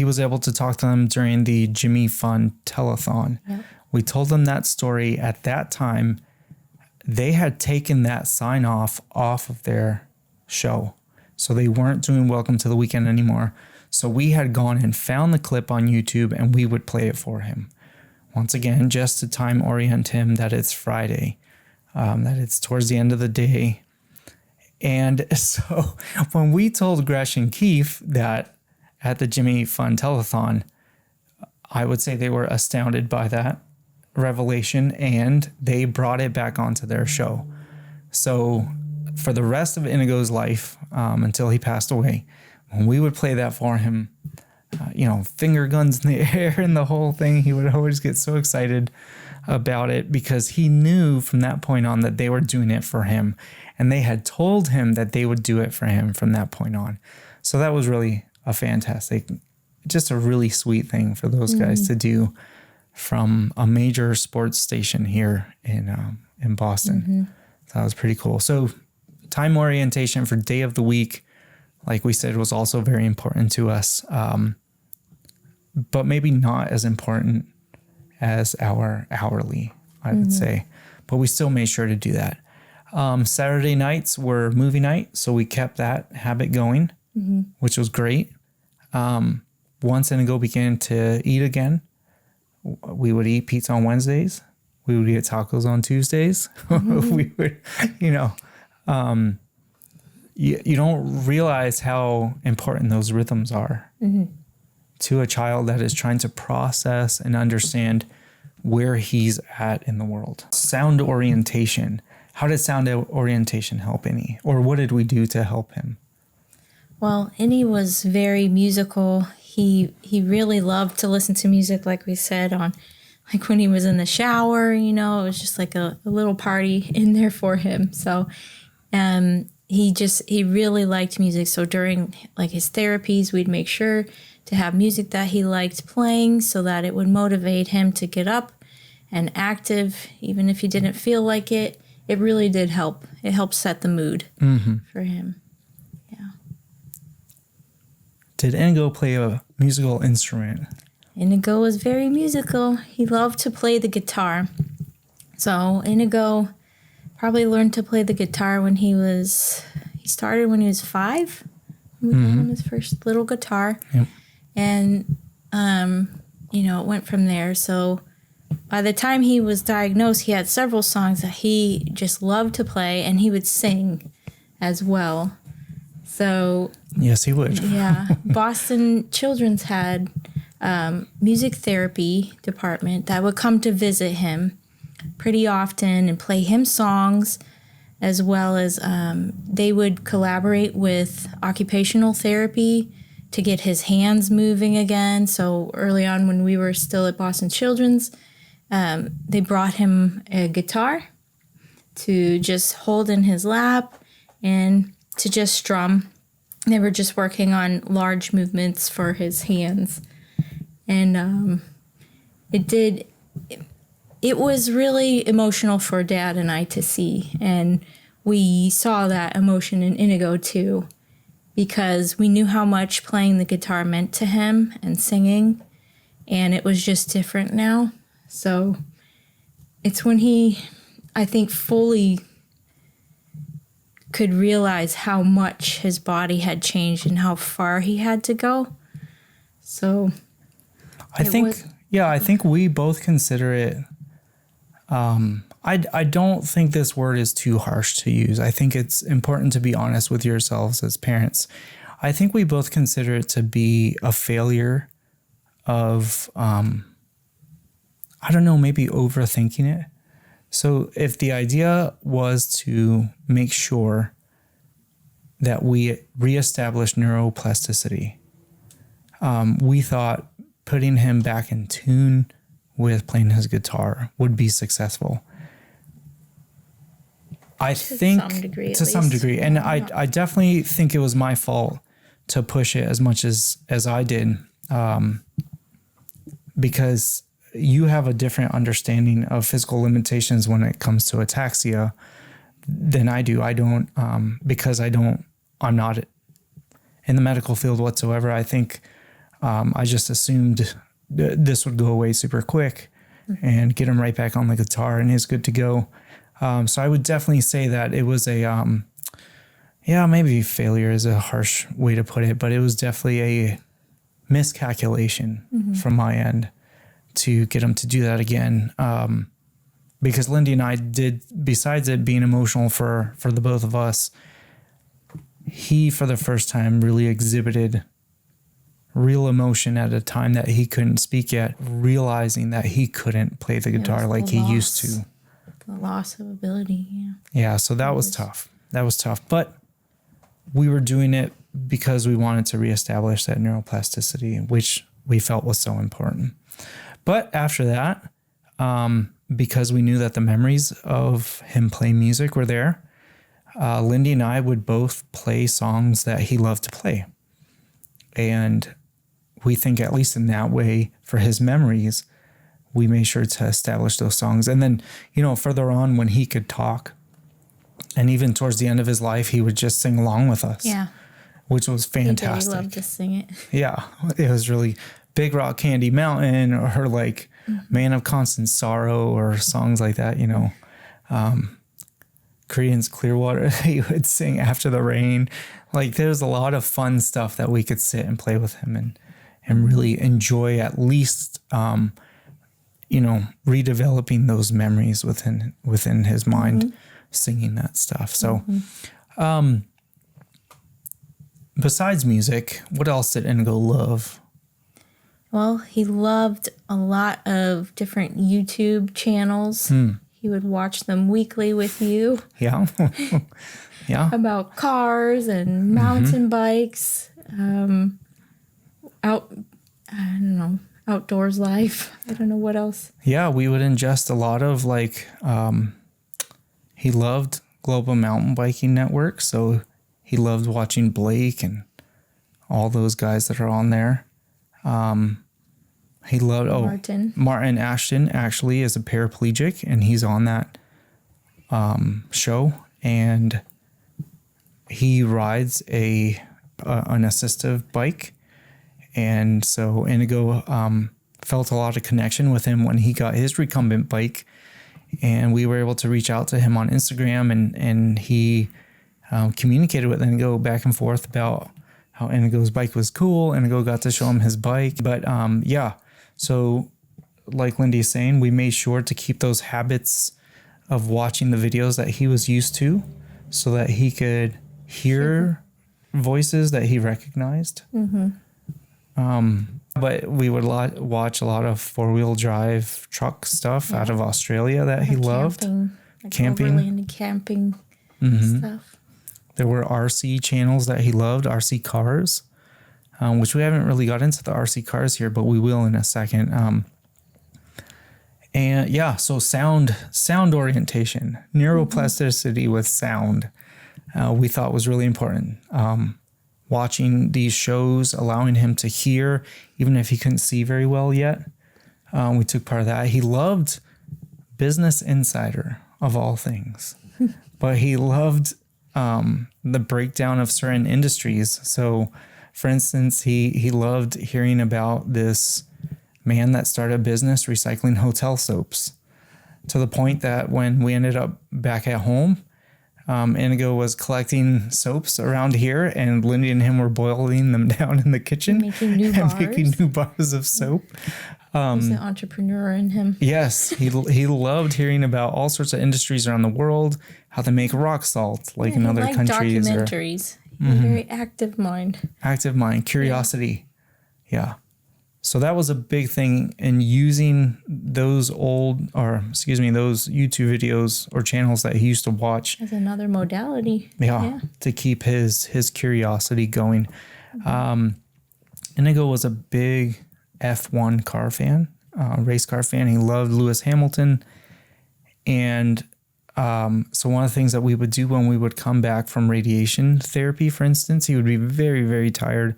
was able to talk to them during the Jimmy Fund telethon. Yep. We told them that story. At that time, they had taken that sign off of their show. So they weren't doing Welcome to the Weekend anymore. So we had gone and found the clip on YouTube and we would play it for him. Once again, just to time orient him that it's Friday, that it's towards the end of the day. And so when we told Gresh and Keefe that at the Jimmy Fund telethon, I would say they were astounded by that revelation and they brought it back onto their show. So for the rest of Inigo's life, until he passed away, when we would play that for him, finger guns in the air and the whole thing, he would always get so excited about it because he knew from that point on that they were doing it for him and they had told him that they would do it for him from that point on. So that was really just a really sweet thing for those guys to do from a major sports station here in Boston. Mm-hmm. So that was pretty cool. So time orientation for day of the week, like we said, was also very important to us, but maybe not as important as our hourly, I would say. But we still made sure to do that. Saturday nights were movie night, so we kept that habit going, which was great. Once Inigo began to eat again, we would eat pizza on Wednesdays. We would eat tacos on Tuesdays. We would, you don't realize how important those rhythms are to a child that is trying to process and understand where he's at in the world. Sound orientation. How did sound orientation help Innie? Or what did we do to help him? Well, Innie was very musical. He really loved to listen to music, like we said, like when he was in the shower, it was just like a little party in there for him. So he really liked music. So during like his therapies, we'd make sure to have music that he liked playing so that it would motivate him to get up and active, even if he didn't feel like it. It really did help. It helped set the mood for him. Yeah. Did Inigo play a musical instrument? Inigo was very musical. He loved to play the guitar. So Inigo probably learned to play the guitar when he started when he was 5. We got him his first little guitar. Yep. And, it went from there. So by the time he was diagnosed, he had several songs that he just loved to play, and he would sing as well. So yes, he would. Yeah. Boston Children's had music therapy department that would come to visit him pretty often and play him songs, as well as they would collaborate with occupational therapy to get his hands moving again. So early on when we were still at Boston Children's, they brought him a guitar to just hold in his lap and to just strum. They were just working on large movements for his hands. And it was really emotional for Dad and I to see. And we saw that emotion in Inigo too, because we knew how much playing the guitar meant to him and singing, and it was just different now. So it's when he, I think, fully could realize how much his body had changed and how far he had to go. So I think we both consider it, I don't think this word is too harsh to use. I think it's important to be honest with yourselves as parents. I think we both consider it to be a failure of, maybe overthinking it. So if the idea was to make sure that we reestablished neuroplasticity. We thought putting him back in tune with playing his guitar would be successful. I think to some degree. And I definitely think it was my fault to push it as much as I did. Because you have a different understanding of physical limitations when it comes to ataxia than I do. I don't, because I'm not in the medical field whatsoever. I think I just assumed this would go away super quick and get him right back on the guitar and he's good to go. So I would definitely say that it was a, maybe failure is a harsh way to put it, but it was definitely a miscalculation from my end to get him to do that again. Because Lindy and I did, besides it being emotional for the both of us, he, for the first time, really exhibited real emotion at a time that he couldn't speak yet, realizing that he couldn't play the guitar like he used to. The loss of ability, yeah. Yeah, so that was tough. That was tough. But we were doing it because we wanted to reestablish that neuroplasticity, which we felt was so important. But after that, because we knew that the memories of him playing music were there, Lindy and I would both play songs that he loved to play. And we think, at least in that way, for his memories, we made sure to establish those songs. And then, further on when he could talk, and even towards the end of his life, he would just sing along with us. Yeah. Which was fantastic. He loved to sing it. Yeah. It was really Big Rock Candy Mountain, or like Man of Constant Sorrow, or songs like that, Creedence Clearwater, he would sing After the Rain. Like, there's a lot of fun stuff that we could sit and play with him and really enjoy, at least, redeveloping those memories within his mind, singing that stuff. So, besides music, what else did Inigo love? Well, he loved a lot of different YouTube channels. He would watch them weekly with you. Yeah. Yeah. About cars and mountain bikes, outdoors life. I don't know what else. Yeah, we would ingest a lot of he loved Global Mountain Biking Network, so he loved watching Blake and all those guys that are on there. He loved Martin Ashton actually is a paraplegic, and he's on that show, and he rides an assistive bike, and so Inigo felt a lot of connection with him when he got his recumbent bike, and we were able to reach out to him on Instagram, and he communicated with Inigo back and forth about how Inigo's bike was cool. Inigo got to show him his bike. But so like Lindy's saying, we made sure to keep those habits of watching the videos that he was used to so that he could hear voices that he recognized. But we would watch a lot of four-wheel drive truck stuff out of Australia that he loved. Camping. Overland camping stuff. There were RC channels that he loved, RC cars, which we haven't really got into the RC cars here, but we will in a second. So sound orientation, neuroplasticity with sound, we thought was really important. Watching these shows, allowing him to hear, even if he couldn't see very well yet. We took part of that. He loved Business Insider, of all things, but he loved the breakdown of certain industries. So, for instance, he loved hearing about this man that started a business recycling hotel soaps, to the point that when we ended up back at home, Inigo was collecting soaps around here, and Lindy and him were boiling them down in the kitchen making new bars of soap. He's an entrepreneur in him. Yes, he loved hearing about all sorts of industries around the world, how they make rock salt, like in other countries. Documentaries. Very active mind. Active mind, curiosity. Yeah. So that was a big thing in using those those YouTube videos or channels that he used to watch. As another modality. Yeah. To keep his curiosity going. Inigo was a big F1 car fan, race car fan. He loved Lewis Hamilton. And so one of the things that we would do when we would come back from radiation therapy, for instance, he would be very, very tired,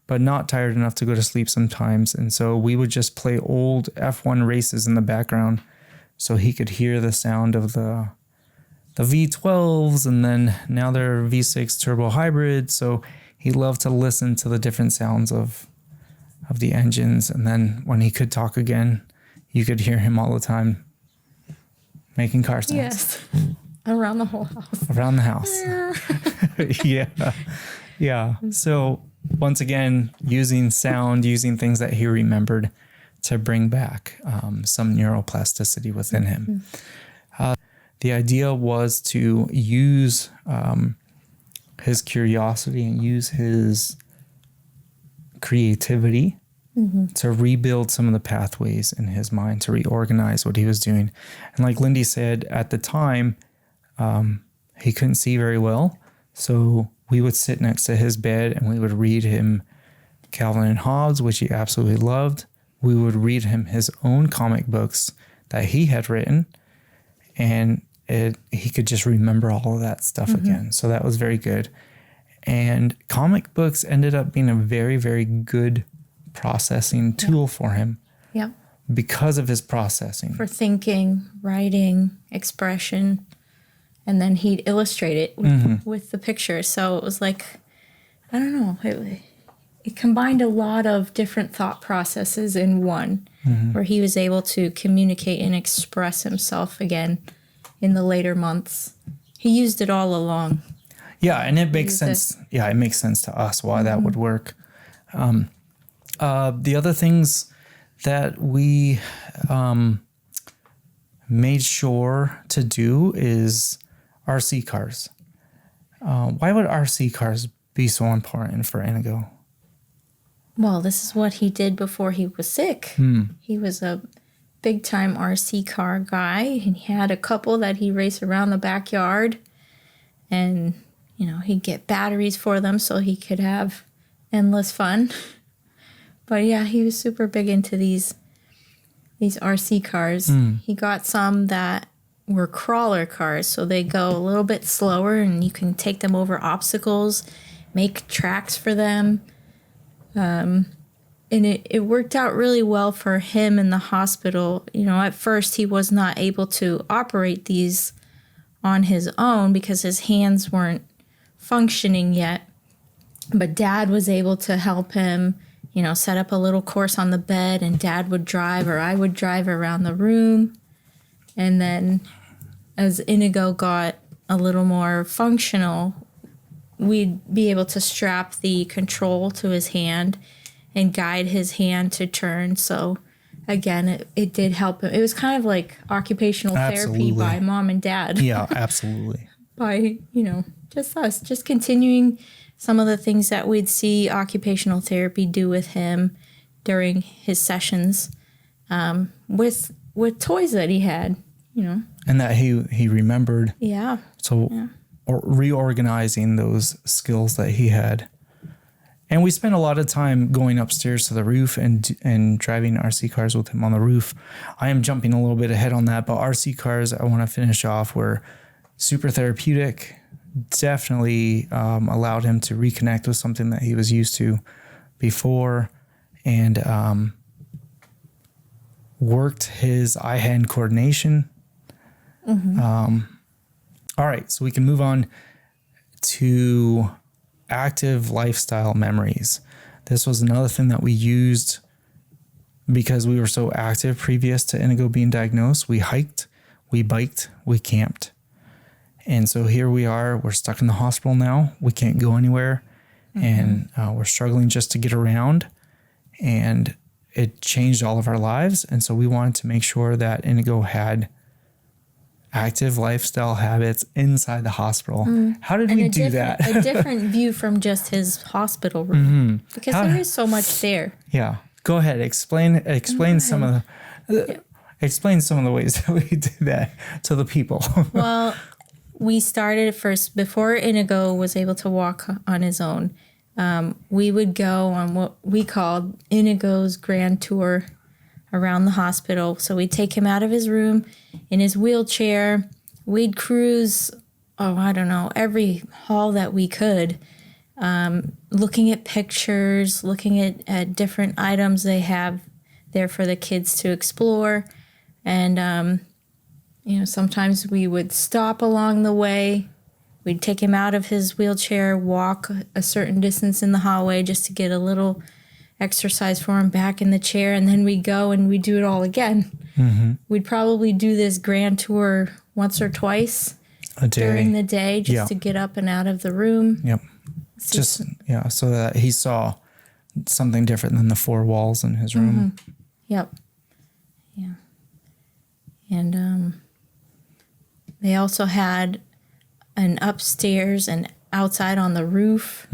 but not tired enough to go to sleep sometimes. And so we would just play old F1 races in the background so he could hear the sound of the V12s, and then now they're V6 turbo hybrid. So he loved to listen to the different sounds of the engines. And then when he could talk again, you could hear him all the time making car sounds. Yes. Around the whole house. Around the house. Yeah. Yeah. So once again, using sound, using things that he remembered to bring back some neuroplasticity within him. The idea was to use his curiosity and use his creativity to rebuild some of the pathways in his mind, to reorganize what he was doing. And like Lindy said, at the time, he couldn't see very well. So we would sit next to his bed and we would read him Calvin and Hobbes, which he absolutely loved. We would read him his own comic books that he had written, and he could just remember all of that stuff again. So that was very good. And comic books ended up being a very, very good processing tool for him. Yeah. Because of his processing. For thinking, writing, expression. And then he'd illustrate it with the picture. So it was like, I don't know, it combined a lot of different thought processes in one, where he was able to communicate and express himself again in the later months. He used it all along. Yeah, and it makes sense. Yeah, it makes sense to us why that would work. The other things that we made sure to do is RC cars. Why would RC cars be so important for Inigo? Well, this is what he did before he was sick. He was a big-time RC car guy, and he had a couple that he raced around the backyard, and he'd get batteries for them so he could have endless fun. But yeah, he was super big into these RC cars. He got some that were crawler cars, so they go a little bit slower and you can take them over obstacles, make tracks for them. And it worked out really well for him in the hospital. At first he was not able to operate these on his own because his hands weren't functioning yet. But Dad was able to help him, set up a little course on the bed, and Dad would drive or I would drive around the room. And then as Inigo got a little more functional, we'd be able to strap the control to his hand and guide his hand to turn. So again, it did help him. It was kind of like occupational therapy by Mom and Dad. Yeah, absolutely. By, just us, just continuing some of the things that we'd see occupational therapy do with him during his sessions, with toys that he had, And that he remembered. Yeah. So or reorganizing those skills that he had. And we spent a lot of time going upstairs to the roof and driving RC cars with him on the roof. I am jumping a little bit ahead on that, but RC cars, I want to finish off, were super therapeutic. Definitely allowed him to reconnect with something that he was used to before, and worked his eye-hand coordination. All right, so we can move on to active lifestyle memories. This was another thing that we used because we were so active previous to Inigo being diagnosed. We hiked, we biked, we camped. And so here we are, we're stuck in the hospital now. We can't go anywhere, and we're struggling just to get around, and it changed all of our lives. And so we wanted to make sure that Inigo had active lifestyle habits inside the hospital. How did we do that? A different view from just his hospital room, because there is so much there. Yeah. Go ahead. Explain some of the ways that we did that to the people. Well, we started first before Inigo was able to walk on his own. We would go on what we called Inigo's grand tour around the hospital. So we'd take him out of his room in his wheelchair. We'd cruise, every hall that we could, looking at pictures, looking at different items they have there for the kids to explore. And, sometimes we would stop along the way. We'd take him out of his wheelchair, walk a certain distance in the hallway just to get a little exercise for him back in the chair. And then we'd go and we'd do it all again. Mm-hmm. We'd probably do this grand tour once or twice during the day just to get up and out of the room. Yep. So that he saw something different than the four walls in his room. Mm-hmm. Yep. Yeah. And they also had an upstairs and outside on the roof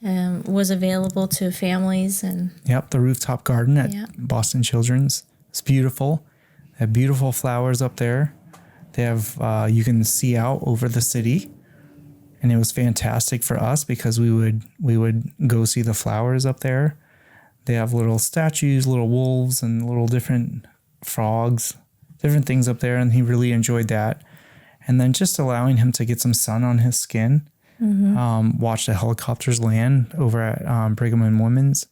was available to families. And the rooftop garden at Boston Children's. It's beautiful. They have beautiful flowers up there. They have you can see out over the city, and it was fantastic for us because we would go see the flowers up there. They have little statues, little wolves, and little different frogs, different things up there, and he really enjoyed that. And then just allowing him to get some sun on his skin, watch the helicopters land over at Brigham and Women's.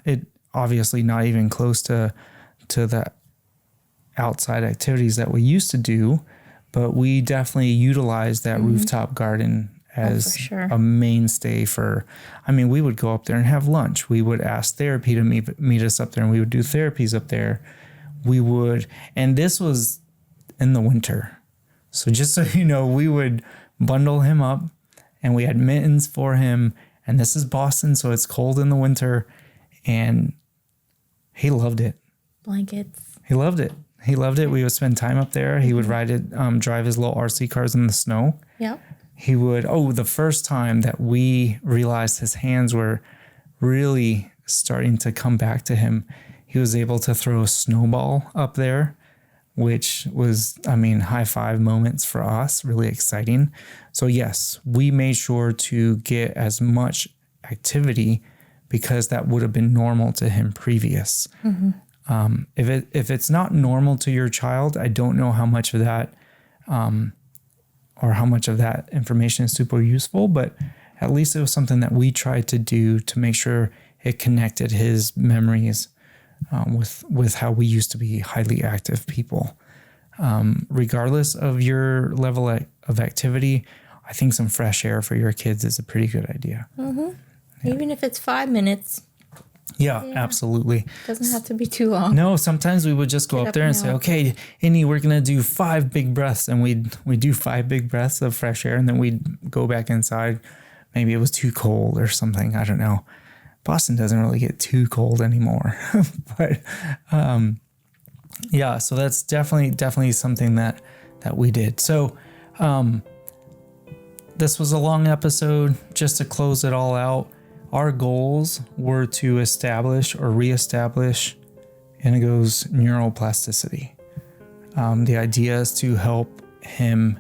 It obviously not even close to the outside activities that we used to do, but we definitely utilized that rooftop garden as a mainstay we would go up there and have lunch. We would ask therapy to meet us up there, and we would do therapies up there. And this was in the winter. So just so you know, we would bundle him up, and we had mittens for him, and this is Boston, so it's cold in the winter, and he loved it. Blankets. He loved it. We would spend time up there. He would drive his little RC cars in the snow. Yep. He would, the first time that we realized his hands were really starting to come back to him, he was able to throw a snowball up there, which was, high five moments for us, really exciting. So yes, we made sure to get as much activity because that would have been normal to him previous. Mm-hmm. If it's not normal to your child, I don't know how much of that, or how much of that information is super useful, but at least it was something that we tried to do to make sure it connected his memories with how we used to be highly active people. Regardless of your level of activity, I think some fresh air for your kids is a pretty good idea. Mm-hmm. Yeah. Even if it's 5 minutes. Yeah, absolutely. Doesn't have to be too long. No, sometimes we would just go up there and say, okay, Innie, we're going to do 5 big breaths. And we'd do 5 big breaths of fresh air, and then we'd go back inside. Maybe it was too cold or something. I don't know. Boston doesn't really get too cold anymore. But so that's definitely something that we did. So this was a long episode. Just to close it all out, our goals were to establish or reestablish Inigo's neuroplasticity. The idea is to help him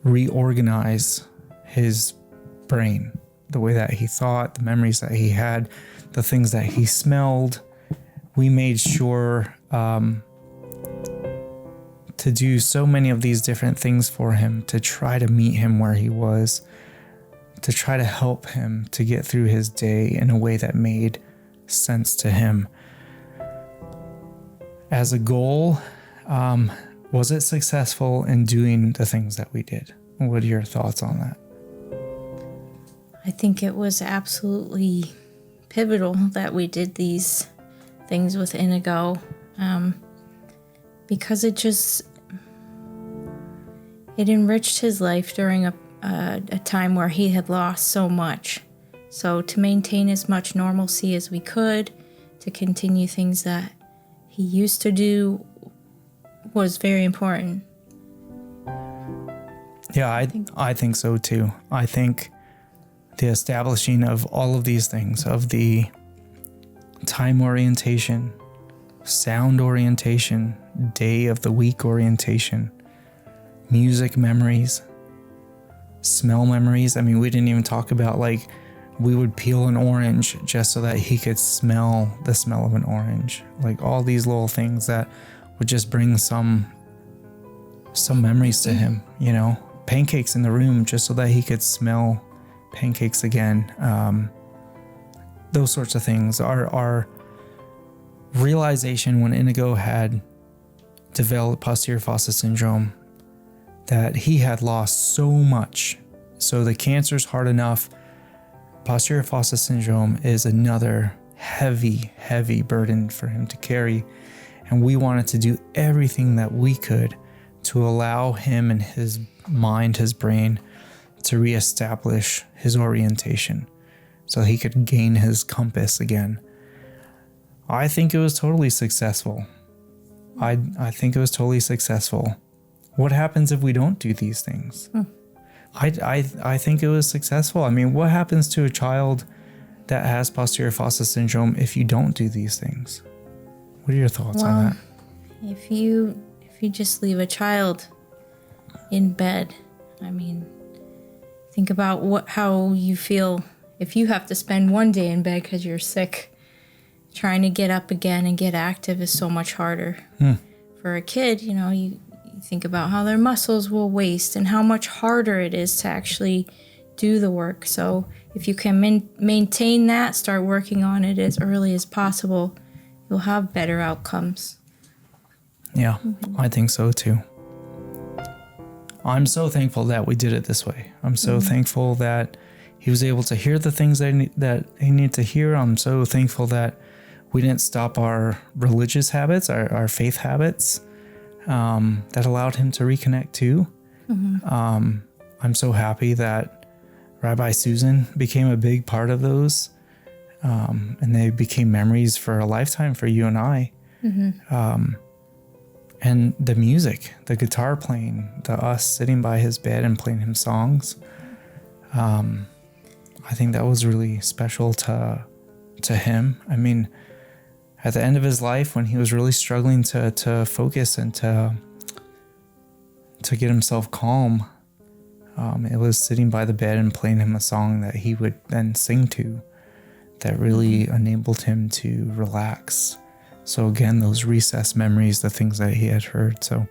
reorganize his brain, the way that he thought, the memories that he had, the things that he smelled. We made sure to do so many of these different things for him, to try to meet him where he was, to try to help him to get through his day in a way that made sense to him. As a goal, was it successful in doing the things that we did? What are your thoughts on that? I think it was absolutely pivotal that we did these things with Inigo, because it enriched his life during a time where he had lost so much. So to maintain as much normalcy as we could, to continue things that he used to do, was very important. Yeah, I think so too. I think the establishing of all of these things, of the time orientation, sound orientation, day of the week orientation, music memories, smell memories. I mean, we didn't even talk about, like, we would peel an orange just so that he could smell the smell of an orange. Like, all these little things that would just bring some memories to him, you know, pancakes in the room just so that he could smell pancakes again. Those sorts of things. Our realization when Inigo had developed posterior fossa syndrome, that he had lost so much. So the cancer's hard enough. Posterior fossa syndrome is another heavy burden for him to carry. And we wanted to do everything that we could to allow him and his mind, his brain, to reestablish his orientation so he could gain his compass again. I think it was totally successful. I think it was totally successful. What happens if we don't do these things? I think it was successful. I mean, what happens to a child that has posterior fossa syndrome if you don't do these things? What are your thoughts on that? If you just leave a child in bed, I mean, think about how you feel if you have to spend one day in bed because you're sick. Trying to get up again and get active is so much harder. For a kid, you know, you think about how their muscles will waste and how much harder it is to actually do the work. So if you can maintain that, start working on it as early as possible, you'll have better outcomes. Yeah, I think so too. I'm so thankful that we did it this way. I'm so thankful that he was able to hear the things that he needed to hear. I'm so thankful that we didn't stop our religious habits, our faith habits, that allowed him to reconnect too. I'm so happy that Rabbi Susan became a big part of those, and they became memories for a lifetime for you and I. And the music, the guitar playing, us sitting by his bed and playing him songs, I think that was really special to him. I mean, at the end of his life, when he was really struggling to focus and to get himself calm, it was sitting by the bed and playing him a song that he would then sing to that really enabled him to relax. So again, those recessed memories, the things that he had heard. So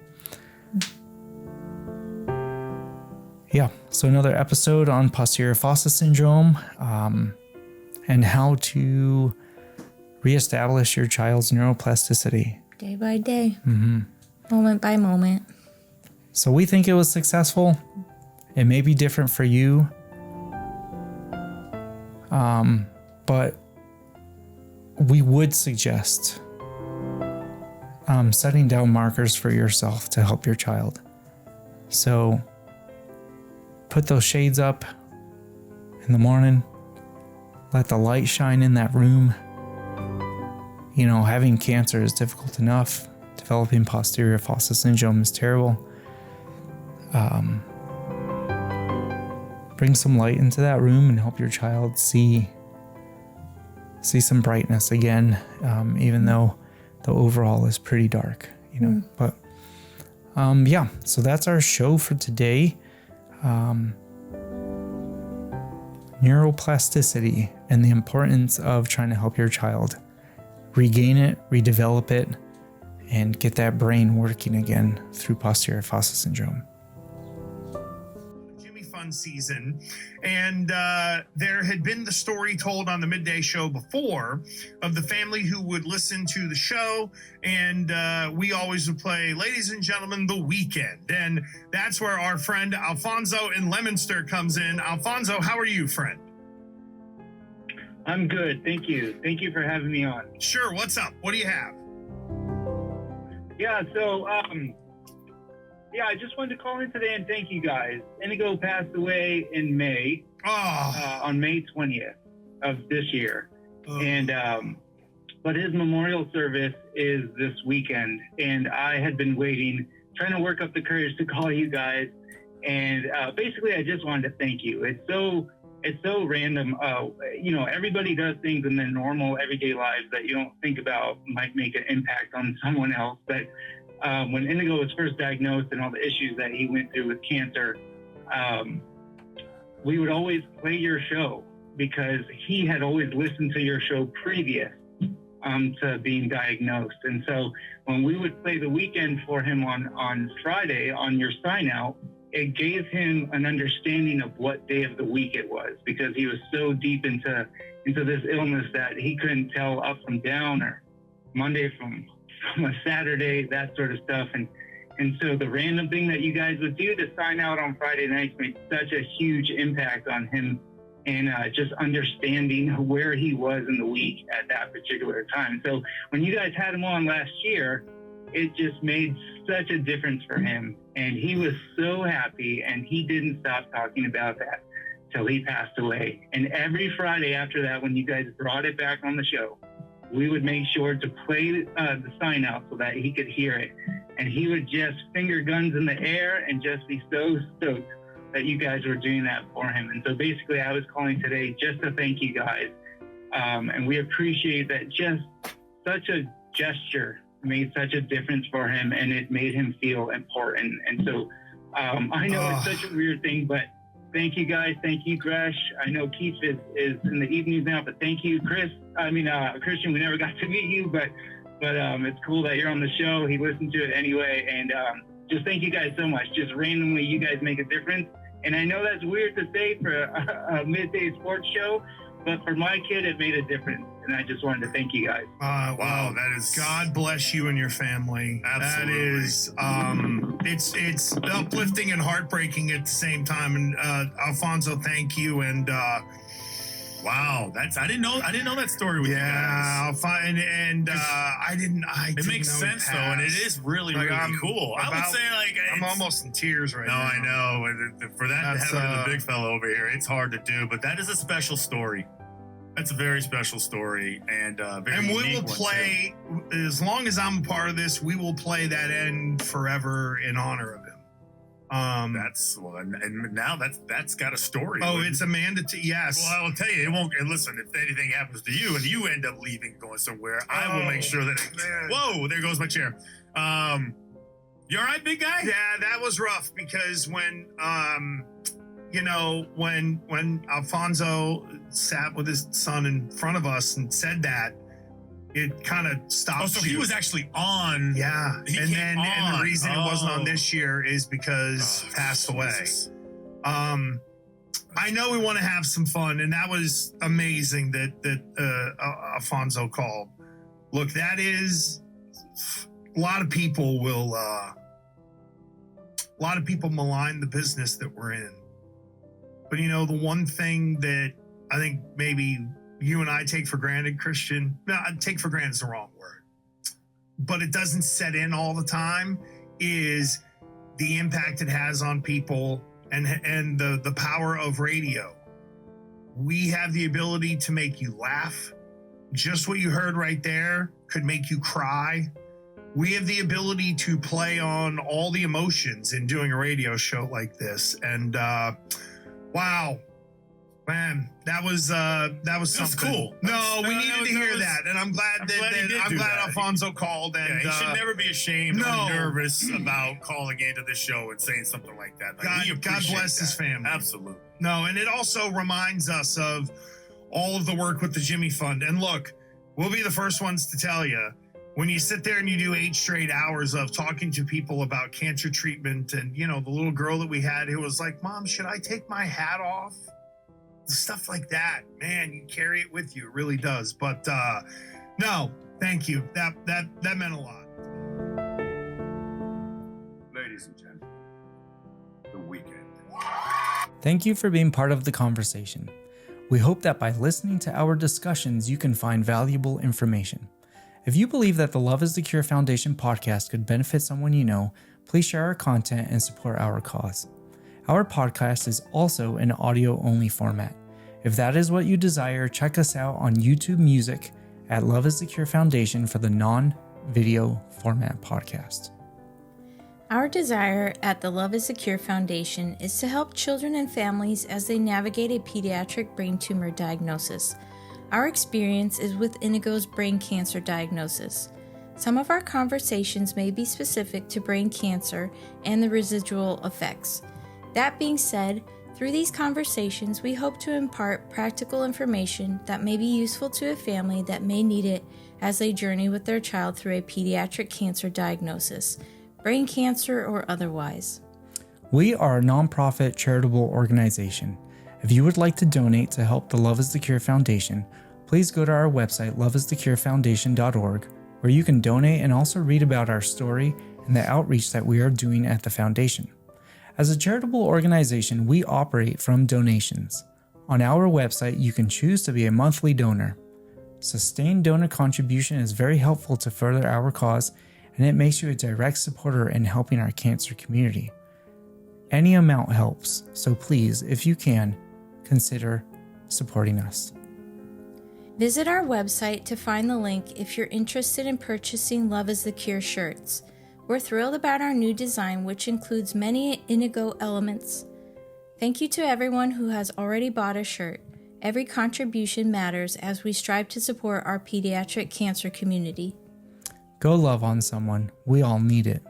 yeah, so another episode on posterior fossa syndrome, and how to reestablish your child's neuroplasticity. Day by day, moment by moment. So we think it was successful. It may be different for you, but we would suggest setting down markers for yourself to help your child. So put those shades up in the morning. Let the light shine in that room. You know, having cancer is difficult enough. Developing posterior fossa syndrome is terrible. Bring some light into that room and help your child see some brightness again, even though the overall is pretty dark, you know. But yeah, so that's our show for today. Neuroplasticity and the importance of trying to help your child regain it, redevelop it, and get that brain working again through posterior fossa syndrome. Season, and there had been the story told on the midday show before of the family who would listen to the show, and we always would play Ladies and Gentlemen, The Weekend, and that's where our friend Alfonso in Leominster comes in. Alfonso, how are you, friend? I'm good, thank you for having me on. Sure, what's up? What do you have? Yeah, so I just wanted to call in today and thank you guys. Inigo passed away in May, on May 20th of this year. And but his memorial service is this weekend. And I had been waiting, trying to work up the courage to call you guys. And basically, I just wanted to thank you. It's so it's so random. Everybody does things in their normal everyday lives that you don't think about might make an impact on someone else. But when Inigo was first diagnosed and all the issues that he went through with cancer, we would always play your show because he had always listened to your show previous to being diagnosed. And so when we would play the weekend for him on Friday on your sign out, it gave him an understanding of what day of the week it was, because he was so deep into this illness that he couldn't tell up from down or Monday from a Saturday, that sort of stuff. And so the random thing that you guys would do to sign out on Friday nights made such a huge impact on him and just understanding where he was in the week at that particular time. So when you guys had him on last year, it just made such a difference for him. And he was so happy, and he didn't stop talking about that till he passed away. And every Friday after that, when you guys brought it back on the show, we would make sure to play the sign out so that he could hear it. And he would just finger guns in the air and just be so stoked that you guys were doing that for him. And so basically I was calling today just to thank you guys. And we appreciate that. Just such a gesture made such a difference for him, and it made him feel important. And so I know it's such a weird thing, but thank you guys. Thank you, Gresh. I know Keith is in the evenings now, but thank you, Christian. We never got to meet you, but it's cool that you're on the show. He listened to it anyway. And just thank you guys so much. Just randomly, you guys make a difference. And I know that's weird to say for a midday sports show, but for my kid, it made a difference. And I just wanted to thank you guys. Wow, that is. God bless you and your family. Absolutely. That is, it's uplifting and heartbreaking at the same time. And Alfonso, thank you. And wow, I didn't know that story with you guys. It makes sense though, and it is really cool. I would say I'm almost in tears right now. I know. For that to happen to the big fella over here, it's hard to do, but that is a special story. That's a very special story, and very unique. We will play, as long as I'm a part of this, we will play that end forever in honor of him. And now that's got a story. Oh, it's a mandatory. Yes. Well, I will tell you, it won't. And listen, if anything happens to you and you end up leaving, going somewhere, I will make sure that. Whoa, there goes my chair. You all right, big guy? Yeah, that was rough because when when Alfonso sat with his son in front of us and said that, it kind of stopped. Oh, so he was actually on. Yeah. And the reason it wasn't on this year is because he passed away. I know we want to have some fun, and that was amazing that Alfonso called. Look, that is a lot of people malign the business that we're in. But the one thing that I think maybe you and I take for granted, Christian, no, take for granted is the wrong word, but it doesn't set in all the time, is the impact it has on people and the power of radio. We have the ability to make you laugh. Just what you heard right there could make you cry. We have the ability to play on all the emotions in doing a radio show like this. And wow, man, that was something cool. We needed to hear that, and I'm glad Alfonso called. And he should never be ashamed or nervous about calling into the show and saying something like that. God bless his family. Absolutely. No, and it also reminds us of all of the work with the Jimmy Fund. And look, we'll be the first ones to tell you, when you sit there and you do 8 straight hours of talking to people about cancer treatment, and the little girl that we had who was like, "Mom, should I take my hat off?" Stuff like that, man, you carry it with you. It really does. But no, thank you. That meant a lot. Ladies and gentlemen, the weekend. Thank you for being part of the conversation. We hope that by listening to our discussions, you can find valuable information. If you believe that the Love is the Cure Foundation podcast could benefit someone you know, please share our content and support our cause. Our podcast is also an audio-only format. If that is what you desire, check us out on YouTube Music at Love is the Cure Foundation for the non-video format podcast. Our desire at the Love is the Cure Foundation is to help children and families as they navigate a pediatric brain tumor diagnosis. Our experience is with Inigo's brain cancer diagnosis. Some of our conversations may be specific to brain cancer and the residual effects. That being said, through these conversations, we hope to impart practical information that may be useful to a family that may need it as they journey with their child through a pediatric cancer diagnosis, brain cancer or otherwise. We are a nonprofit charitable organization. If you would like to donate to help the Love is the Cure Foundation, please go to our website, loveisthecurefoundation.org, where you can donate and also read about our story and the outreach that we are doing at the foundation. As a charitable organization, we operate from donations. On our website, you can choose to be a monthly donor. Sustained donor contribution is very helpful to further our cause, and it makes you a direct supporter in helping our cancer community. Any amount helps, so please, if you can, consider supporting us. Visit our website to find the link if you're interested in purchasing Love is the Cure shirts. We're thrilled about our new design, which includes many Inigo elements. Thank you to everyone who has already bought a shirt. Every contribution matters as we strive to support our pediatric cancer community. Go love on someone. We all need it.